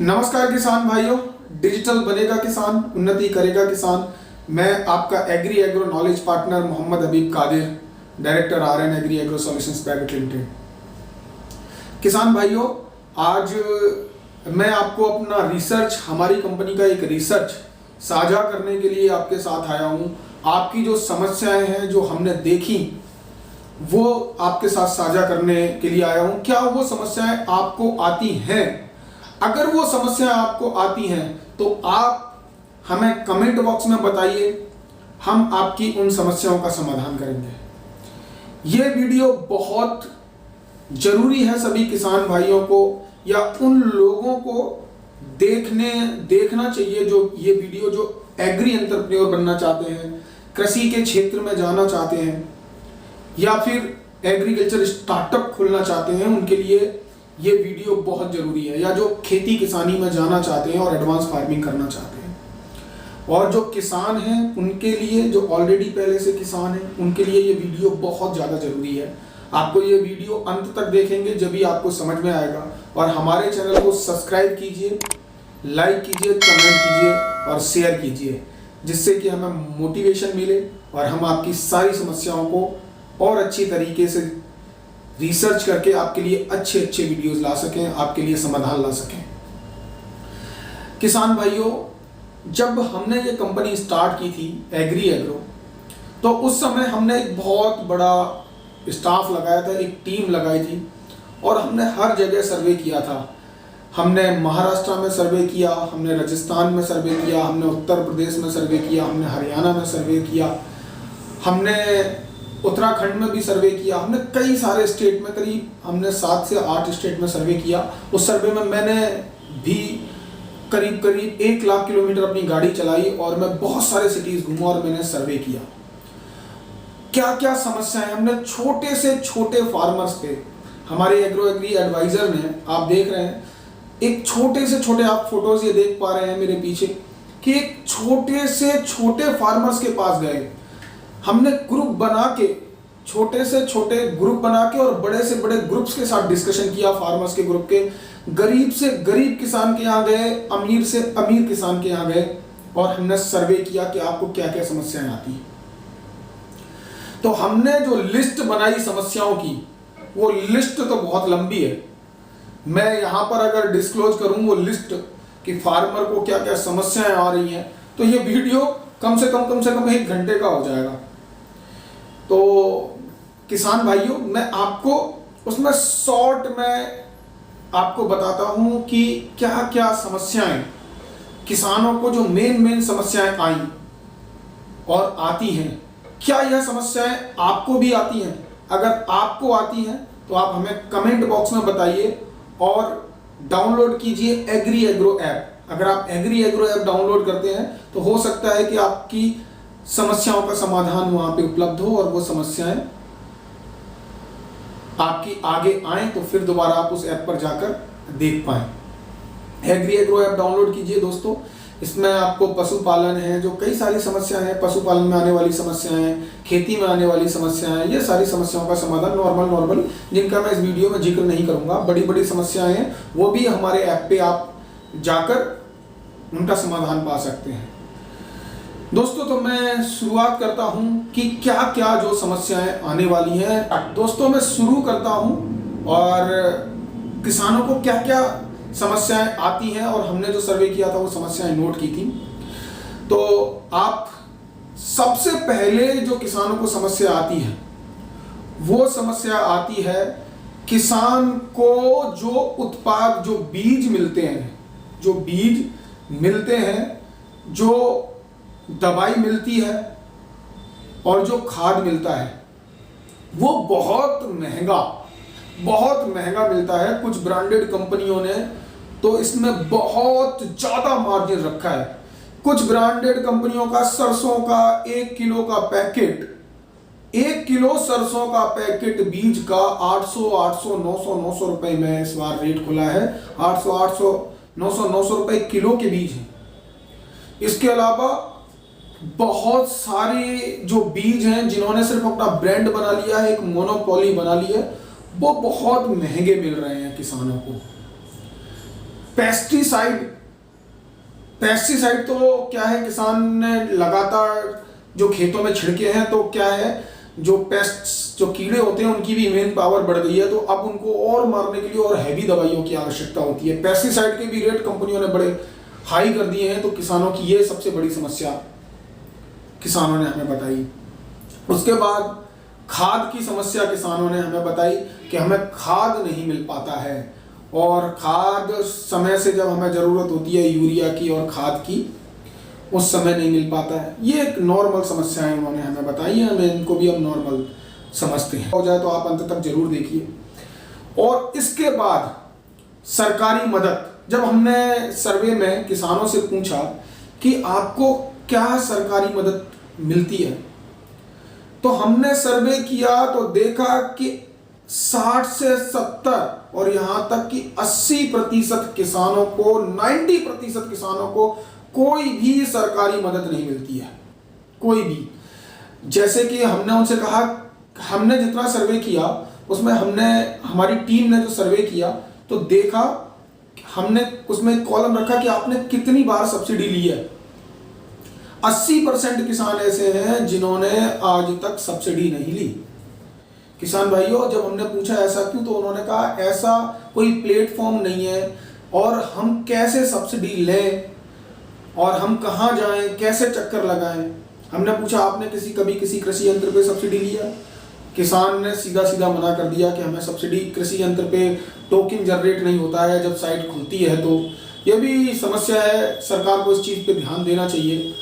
नमस्कार किसान भाइयों, डिजिटल बनेगा किसान, उन्नति करेगा किसान। मैं आपका agri agro knowledge partner Mohammad Habib Qadir, director RN agri agro solutions private limited. किसान भाइयों, आज मैं आपको अपना रिसर्च, हमारी कंपनी का एक रिसर्च साझा करने के लिए आपके साथ आया हूँ। आपकी जो समस्याएं हैं जो हमने देखी वो आपके साथ साझा करने के लिए आया हूँ। क्या वो समस्याएं आपको आती हैं? अगर वो समस्याएं आपको आती हैं तो आप हमें कमेंट बॉक्स में बताइए, हम आपकी उन समस्याओं का समाधान करेंगे। ये वीडियो बहुत जरूरी है सभी किसान भाइयों को या उन लोगों को देखना चाहिए जो ये वीडियो जो एग्री एंटरप्रेन्योर बनना चाहते हैं, कृषि के क्षेत्र में जाना चाहते हैं या फिर एग्रीकल्चर स्टार्टअप खोलना चाहते हैं। उनके लिए ये वीडियो बहुत ज़रूरी है। या जो खेती किसानी में जाना चाहते हैं और एडवांस फार्मिंग करना चाहते हैं, और जो किसान हैं उनके लिए, जो ऑलरेडी पहले से किसान हैं उनके लिए ये वीडियो बहुत ज़्यादा ज़रूरी है। आपको ये वीडियो अंत तक देखेंगे जब भी आपको समझ में आएगा। और हमारे चैनल को सब्सक्राइब कीजिए, लाइक कीजिए, कमेंट कीजिए और शेयर कीजिए, जिससे कि हमें मोटिवेशन मिले और हम आपकी सारी समस्याओं को और अच्छी तरीके से रिसर्च करके आपके लिए अच्छे अच्छे वीडियोस ला सकें, आपके लिए समाधान ला सकें। किसान भाइयों, जब हमने ये कंपनी स्टार्ट की थी एग्री एग्रो, तो उस समय हमने एक बहुत बड़ा स्टाफ लगाया था, एक टीम लगाई थी और हमने हर जगह सर्वे किया था। हमने महाराष्ट्र में सर्वे किया, हमने राजस्थान में सर्वे किया, हमने उत्तर प्रदेश में सर्वे किया, हमने हरियाणा में सर्वे किया, हमने उत्तराखंड में भी सर्वे किया, हमने कई सारे स्टेट में, करीब हमने 7 से 8 स्टेट में सर्वे किया। उस सर्वे में मैंने भी करीब 1 लाख किलोमीटर अपनी गाड़ी चलाई और मैं बहुत सारे सिटीज घूमा और मैंने सर्वे किया। क्या क्या समस्याएं हमने छोटे से छोटे फार्मर्स पे, हमारे एग्री एडवाइजर ने, आप देख रहे हैं एक छोटे से छोटे, आप फोटोज ये देख पा रहे हैं मेरे पीछे, कि एक छोटे से छोटे फार्मर्स के पास गए। हमने ग्रुप बना के, छोटे से छोटे ग्रुप बना के और बड़े से बड़े ग्रुप्स के साथ डिस्कशन किया, फार्मर्स के ग्रुप के। गरीब से गरीब किसान के यहाँ गए, अमीर से अमीर किसान के यहाँ गए और हमने सर्वे किया कि आपको क्या क्या समस्याएं आती हैं। तो हमने जो लिस्ट बनाई समस्याओं की, वो लिस्ट तो बहुत लंबी है। मैं यहाँ पर अगर डिस्क्लोज करूँ वो लिस्ट कि फार्मर को क्या क्या समस्याएं आ रही हैं, तो ये वीडियो कम से कम 1 घंटे का हो जाएगा। तो किसान भाइयों, मैं आपको उसमें शॉर्ट में आपको बताता हूं कि क्या क्या समस्याएं किसानों को, जो मेन समस्याएं आई और आती हैं, क्या यह समस्याएं आपको भी आती हैं? अगर आपको आती हैं तो आप हमें कमेंट बॉक्स में बताइए और डाउनलोड कीजिए एग्री एग्रो ऐप। अगर आप एग्री एग्रो ऐप डाउनलोड करते हैं तो हो सकता है कि आपकी समस्याओं का समाधान वहां पे उपलब्ध हो और वो समस्याएं आपकी आगे आए तो फिर दोबारा आप उस ऐप पर जाकर देख पाएं। एग्री एग्रो ऐप डाउनलोड कीजिए दोस्तों। इसमें आपको पशुपालन है, जो कई सारी समस्याएं हैं, पशुपालन में आने वाली समस्याएं, खेती में आने वाली समस्याएं, ये सारी समस्याओं का समाधान नॉर्मल जिनका मैं इस वीडियो में जिक्र नहीं करूंगा, बड़ी बड़ी समस्याएं हैं, वो भी हमारे ऐप पे आप जाकर उनका समाधान पा सकते हैं। दोस्तों, तो मैं शुरुआत करता हूं कि क्या क्या जो समस्याएं आने वाली हैं। दोस्तों, मैं शुरू करता हूं और किसानों को क्या क्या समस्याएं आती हैं, और हमने जो सर्वे किया था वो समस्याएं नोट की थी। तो आप सबसे पहले जो किसानों को समस्या आती है, वो समस्या आती है किसान को जो उत्पाद, जो बीज मिलते हैं, जो दवाई मिलती है और जो खाद मिलता है, वो बहुत महंगा मिलता है। कुछ ब्रांडेड कंपनियों ने तो इसमें बहुत ज्यादा मार्जिन रखा है। कुछ ब्रांडेड कंपनियों का सरसों का 1 किलो का पैकेट, 1 किलो सरसों का पैकेट बीज का 800, 900 रुपए में इस बार रेट खुला है। 800, 900 रुपए किलो के बीज हैं। इसके अलावा बहुत सारे जो बीज हैं जिन्होंने सिर्फ अपना ब्रांड बना लिया है, एक मोनोपोली बना ली है, वो बहुत महंगे मिल रहे हैं किसानों को। पेस्टिसाइड तो क्या है, किसान ने लगातार जो खेतों में छिड़के हैं, तो क्या है, जो पेस्ट, जो कीड़े होते हैं, उनकी भी इम्यून पावर बढ़ गई है, तो अब उनको और मारने के लिए और हैवी दवाइयों की आवश्यकता होती है। पेस्टिसाइड के भी रेट कंपनियों ने बड़े हाई कर दिए हैं, तो किसानों की ये सबसे बड़ी समस्या किसानों ने हमें बताई। उसके बाद खाद की समस्या किसानों ने हमें बताई कि हमें खाद नहीं मिल पाता है, और खाद समय से जब हमें ज़रूरत होती है यूरिया की और खाद की, उस समय नहीं मिल पाता है। ये एक नॉर्मल समस्याएं उन्होंने हमें बताई हैं, हमें इनको भी हम नॉर्मल समझते हैं। हो जाए तो आप अंत तक जरूर देखिए। और इसके बाद सरकारी मदद, जब हमने सर्वे में किसानों से पूछा कि आपको क्या सरकारी मदद मिलती है, तो हमने सर्वे किया तो देखा कि 60 से 70 और यहाँ तक कि 80% किसानों को, 90% किसानों को कोई भी सरकारी मदद नहीं मिलती है, कोई भी। जैसे कि हमने उनसे कहा, हमने जितना सर्वे किया उसमें हमारी टीम ने जो सर्वे किया तो देखा, हमने उसमें कॉलम रखा कि आपने कितनी बार सब्सिडी ली है। 80% किसान ऐसे हैं जिन्होंने आज तक सब्सिडी नहीं ली। किसान भाइयों, जब हमने पूछा ऐसा क्यों, तो उन्होंने कहा ऐसा कोई प्लेटफॉर्म नहीं है, और हम कैसे सब्सिडी लें, और हम कहाँ जाएं, कैसे चक्कर लगाएं। हमने पूछा आपने कभी किसी कृषि यंत्र पे सब्सिडी लिया? किसान ने सीधा सीधा मना कर दिया कि हमें सब्सिडी, कृषि यंत्र पे टोकन जनरेट नहीं होता है जब साइट खुलती है। तो ये भी समस्या है, सरकार को इस चीज़ पे ध्यान देना चाहिए।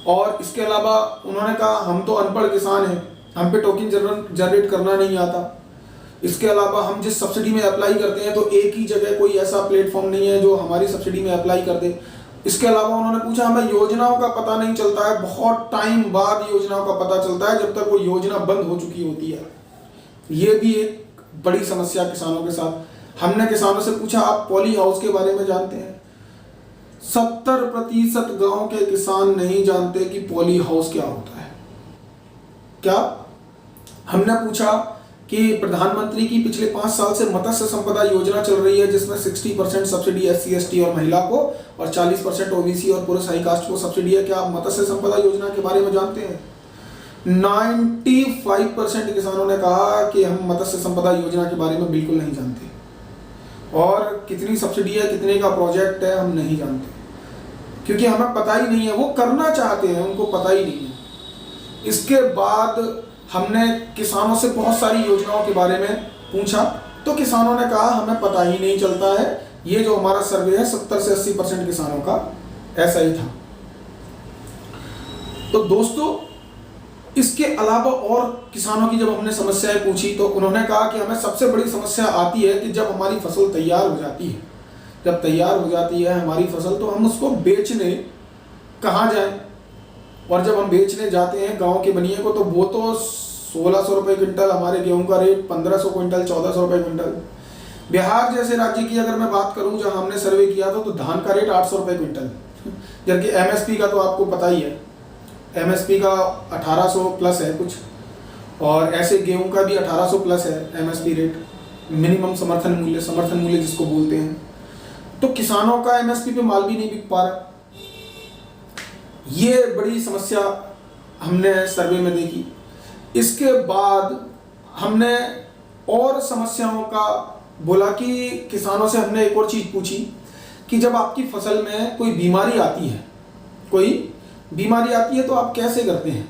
और इसके अलावा उन्होंने कहा हम तो अनपढ़ किसान हैं, हम पे टोकन जनरेट करना नहीं आता। इसके अलावा हम जिस सब्सिडी में अप्लाई करते हैं तो एक ही जगह कोई ऐसा प्लेटफॉर्म नहीं है जो हमारी सब्सिडी में अप्लाई कर दे। इसके अलावा उन्होंने पूछा हमें योजनाओं का पता नहीं चलता है, बहुत टाइम बाद योजनाओं का पता चलता है, जब तक वो योजना बंद हो चुकी होती है। ये भी एक बड़ी समस्या किसानों के साथ। हमने किसानों से पूछा आप पॉली हाउस के बारे में जानते हैं? 70% गांव के किसान नहीं जानते कि पॉली हाउस क्या होता है। क्या? हमने पूछा कि प्रधानमंत्री की पिछले 5 साल से मत्स्य संपदा योजना चल रही है, जिसमें 60% सब्सिडी SC ST और महिला को, और 40% OBC और पुरुष हाई कास्ट को सब्सिडी है। क्या आप मत्स्य संपदा योजना के बारे में जानते हैं? 95% किसानों ने कहा कि हम मत्स्य संपदा योजना के बारे में बिल्कुल नहीं जानते, और कितनी सब्सिडी है, कितने का प्रोजेक्ट है, हम नहीं जानते, क्योंकि हमें पता ही नहीं है। वो करना चाहते हैं, उनको पता ही नहीं है। इसके बाद हमने किसानों से बहुत सारी योजनाओं के बारे में पूछा, तो किसानों ने कहा हमें पता ही नहीं चलता है। ये जो हमारा सर्वे है 70 से 80% किसानों का ऐसा ही था। तो दोस्तों, इसके अलावा और किसानों की जब हमने समस्याएं पूछी तो उन्होंने कहा कि हमें सबसे बड़ी समस्या आती है कि जब हमारी फसल तैयार हो जाती है, जब तैयार हो जाती है हमारी फसल, तो हम उसको बेचने कहाँ जाएं। और जब हम बेचने जाते हैं गांव के बनिए को, तो वो तो 1600 रुपये क्विंटल, हमारे गेहूं का रेट 1500 क्विंटल, 1400 रुपये क्विंटल। बिहार जैसे राज्य की अगर मैं बात करूं जहां हमने सर्वे किया था, तो धान का रेट 800 रुपये क्विंटल, जबकि MSP का तो आपको पता ही है, MSP का 1800 प्लस है कुछ, और ऐसे गेहूं का भी 1800 प्लस है MSP रेट, मिनिमम समर्थन मूल्य जिसको बोलते हैं। तो किसानों का MSP पे माल भी नहीं बिक पा रहा। ये बड़ी समस्या हमने सर्वे में देखी। इसके बाद हमने और समस्याओं का बोला कि किसानों से हमने एक और चीज़ पूछी कि जब आपकी फसल में कोई बीमारी आती है तो आप कैसे करते हैं।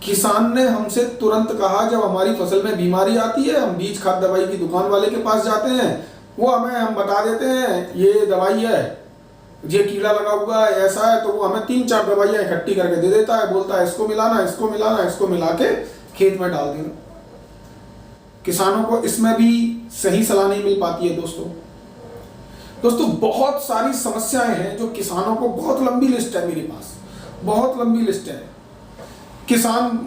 किसान ने हमसे तुरंत कहा जब हमारी फसल में बीमारी आती है, हम बीज खाद दवाई की दुकान वाले के पास जाते हैं, वो हम बता देते हैं ये दवाई है, ये कीड़ा लगा हुआ है, ऐसा है, तो वो हमें 3-4 दवाइयाँ इकट्ठी करके दे देता है, बोलता है इसको मिलाना, इसको मिला के खेत में डाल देना। किसानों को इसमें भी सही सलाह नहीं मिल पाती है। दोस्तों बहुत सारी समस्याएं हैं जो किसानों को, बहुत लंबी लिस्ट है मेरे पास, बहुत लंबी लिस्ट है। किसान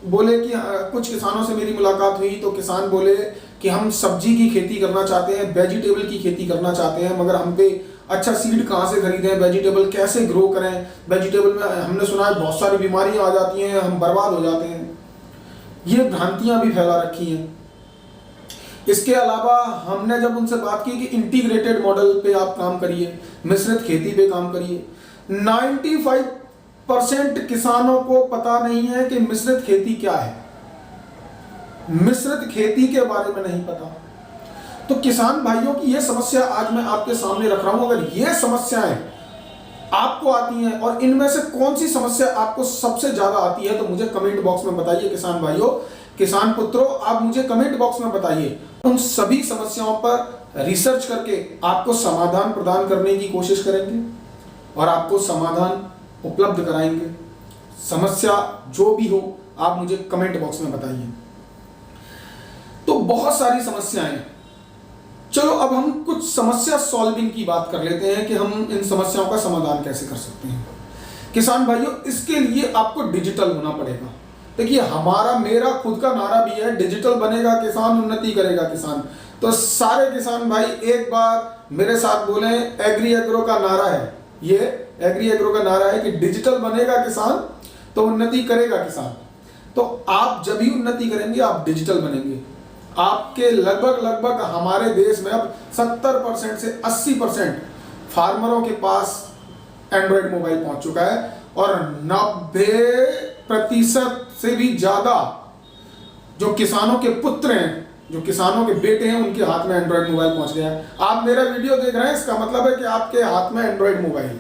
बोले कि कुछ किसानों से मेरी मुलाकात हुई तो किसान बोले कि हम सब्जी की खेती करना चाहते हैं, वेजिटेबल की खेती करना चाहते हैं, मगर हम पे अच्छा सीड कहाँ से खरीदें, वेजिटेबल कैसे ग्रो करें, वेजिटेबल में हमने सुना है बहुत सारी बीमारियां आ जाती हैं, हम बर्बाद हो जाते हैं। ये भ्रांतियां भी फैला रखी हैं। इसके अलावा हमने जब उनसे बात की कि इंटीग्रेटेड मॉडल पे आप काम करिए, मिश्रित खेती पे काम करिए, 95% किसानों को पता नहीं है कि मिश्रित खेती क्या है, मिश्रित खेती के बारे में नहीं पता। तो किसान भाइयों की ये समस्या आज मैं आपके सामने रख रहा हूं। अगर ये समस्याएं आपको आती हैं और इनमें से कौन सी समस्या आपको सबसे ज्यादा आती है तो मुझे कमेंट बॉक्स में बताइए। किसान भाइयों, किसान पुत्रों, आप मुझे कमेंट बॉक्स में बताइए। उन सभी समस्याओं पर रिसर्च करके आपको समाधान प्रदान करने की कोशिश करेंगे और आपको समाधान उपलब्ध कराएंगे। समस्या जो भी हो आप मुझे कमेंट बॉक्स में बताइए। तो बहुत सारी समस्याएं, चलो अब हम कुछ समस्या सॉल्विंग की बात कर लेते हैं कि हम इन समस्याओं का समाधान कैसे कर सकते हैं। किसान भाइयों, इसके लिए आपको डिजिटल होना पड़ेगा। देखिए, मेरा खुद का नारा भी है, डिजिटल बनेगा किसान, उन्नति करेगा किसान। तो सारे किसान भाई एक बार मेरे साथ बोलें, एग्री एग्रो का नारा है, ये एग्री एग्रो का नारा है कि डिजिटल बनेगा किसान तो उन्नति करेगा किसान। तो आप जब ही उन्नति करेंगे आप डिजिटल बनेंगे। आपके लगभग हमारे देश में अब 70% से 80% फार्मरों के पास एंड्रॉयड मोबाइल पहुंच चुका है और 90% से भी ज्यादा जो किसानों के पुत्र हैं, जो किसानों के बेटे हैं, उनके हाथ में एंड्रॉयड मोबाइल पहुंच गया है। आप मेरा वीडियो देख रहे हैं, इसका मतलब है कि आपके हाथ में एंड्रॉयड मोबाइल है।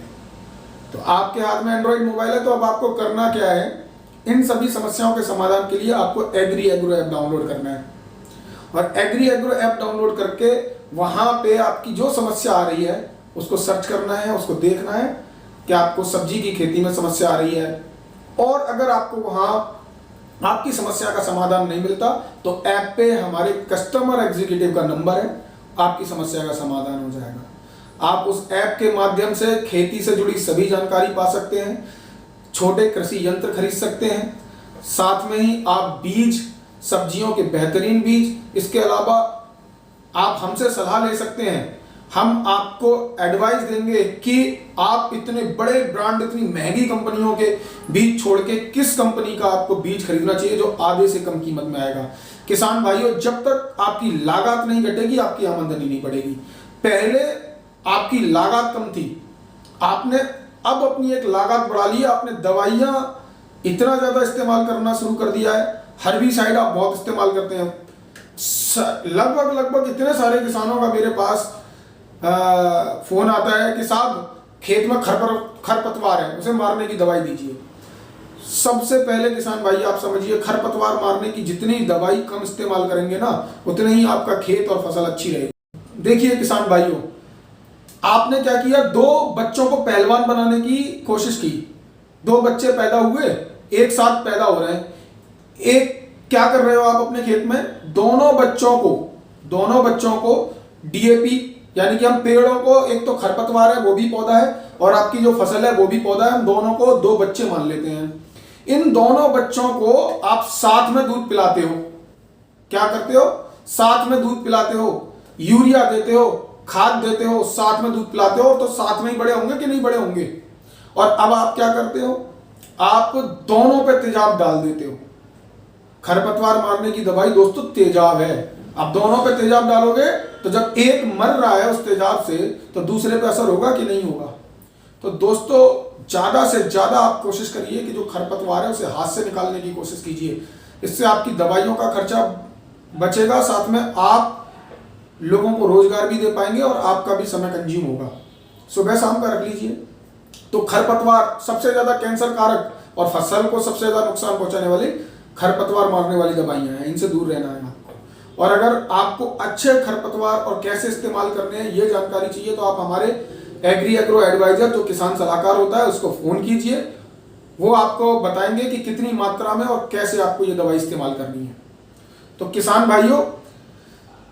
तो आपके हाथ में एंड्रॉयड मोबाइल है तो अब आपको करना क्या है, इन सभी समस्याओं के समाधान के लिए आपको एग्री एग्रो ऐप डाउनलोड करना है और एग्री एग्रो ऐप डाउनलोड करके वहां पे आपकी जो समस्या आ रही है उसको सर्च करना है, उसको देखना है कि आपको सब्जी की खेती में समस्या आ रही है। और अगर आपको वहां आपकी समस्या का समाधान नहीं मिलता तो ऐप पे हमारे कस्टमर एग्जीक्यूटिव का नंबर है, आपकी समस्या का समाधान हो जाएगा। आप उस ऐप के माध्यम से खेती से जुड़ी सभी जानकारी पा सकते हैं, छोटे कृषि यंत्र खरीद सकते हैं, साथ में ही आप बीज, सब्जियों के बेहतरीन बीज, इसके अलावा आप हमसे सलाह ले सकते हैं। हम आपको एडवाइस देंगे कि आप इतने बड़े ब्रांड, इतनी महंगी कंपनियों के बीज छोड़ के किस कंपनी का आपको बीज खरीदना चाहिए जो आधे से कम कीमत में आएगा। किसान भाइयों, जब तक आपकी लागत नहीं घटेगी आपकी आमदनी नहीं बढ़ेगी। पहले आपकी लागत कम थी, आपने अब अपनी एक लागत बढ़ा ली है। आपने दवाइयां इतना ज्यादा इस्तेमाल करना शुरू कर दिया है, हर्बिसाइड आप बहुत इस्तेमाल करते हैं। लगभग इतने सारे किसानों का मेरे पास फोन आता है कि साहब खेत में खरपतवार है, उसे मारने की दवाई दीजिए। सबसे पहले किसान भाई आप समझिए, खरपतवार मारने की जितनी दवाई कम इस्तेमाल करेंगे ना, उतने ही आपका खेत और फसल अच्छी रहेगी। देखिए किसान भाइयों, आपने क्या किया, 2 बच्चों को पहलवान बनाने की कोशिश की। 2 बच्चे पैदा हुए, एक साथ पैदा हो रहे हैं। एक क्या कर रहे हो आप अपने खेत में, दोनों बच्चों को डीएपी, यानी कि हम पेड़ों को, एक तो खरपतवार है वो भी पौधा है और आपकी जो फसल है वो भी पौधा है, हम दोनों को 2 बच्चे मान लेते हैं। इन दोनों बच्चों को आप साथ में दूध पिलाते हो। क्या करते हो, साथ में दूध पिलाते हो, यूरिया देते हो, खाद देते हो, साथ में दूध पिलाते हो, तो साथ में ही बड़े होंगे कि नहीं बड़े होंगे। और अब आप क्या करते हो, आप दोनों पे तेजाब डाल देते हो। खरपतवार मारने की दवाई दोस्तों तेजाब है। आप दोनों पे तेजाब डालोगे तो जब एक मर रहा है उस तेजाब से तो दूसरे पे असर होगा कि नहीं होगा। तो दोस्तों ज्यादा से ज्यादा आप कोशिश करिए कि जो खरपतवार है उसे हाथ से निकालने की कोशिश कीजिए। इससे आपकी दवाइयों का खर्चा बचेगा, साथ में आप लोगों को रोजगार भी दे पाएंगे और आपका भी समय कंज्यूम होगा। सुबह शाम का रख लीजिए। तो खरपतवार सबसे ज्यादा कैंसर कारक और फसल को सबसे ज्यादा नुकसान पहुंचाने वाली खरपतवार मारने वाली दवाइयां हैं, इनसे दूर रहना है आपको। और अगर आपको अच्छे खरपतवार और कैसे इस्तेमाल करने हैं ये जानकारी चाहिए तो आप हमारे एग्री एग्रो एडवाइजर, जो किसान सलाहकार होता है, उसको फोन कीजिए। वो आपको बताएंगे कि कितनी मात्रा में और कैसे आपको ये दवाई इस्तेमाल करनी है। तो किसान भाइयों,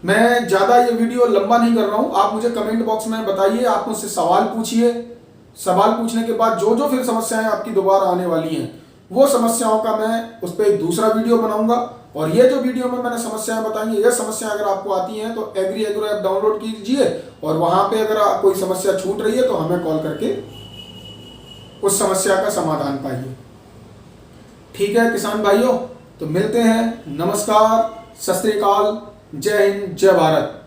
मैं ज्यादा ये वीडियो लंबा नहीं कर रहा हूं, आप मुझे कमेंट बॉक्स में बताइए, आप मुझसे सवाल पूछिए। सवाल पूछने के बाद जो जो फिर समस्याएं आपकी दोबारा आने वाली हैं वो समस्याओं का मैं उस पर एक दूसरा वीडियो बनाऊंगा। और ये जो वीडियो में मैंने समस्याएं बताई, ये समस्याएं अगर आपको आती हैं तो एग्री एग्रो ऐप डाउनलोड कीजिए और वहां पे अगर कोई समस्या छूट रही है तो हमें कॉल करके उस समस्या का समाधान पाइए। ठीक है किसान भाइयों, तो मिलते हैं। नमस्कार, सत श्री अकाल, जय हिंद, जय भारत।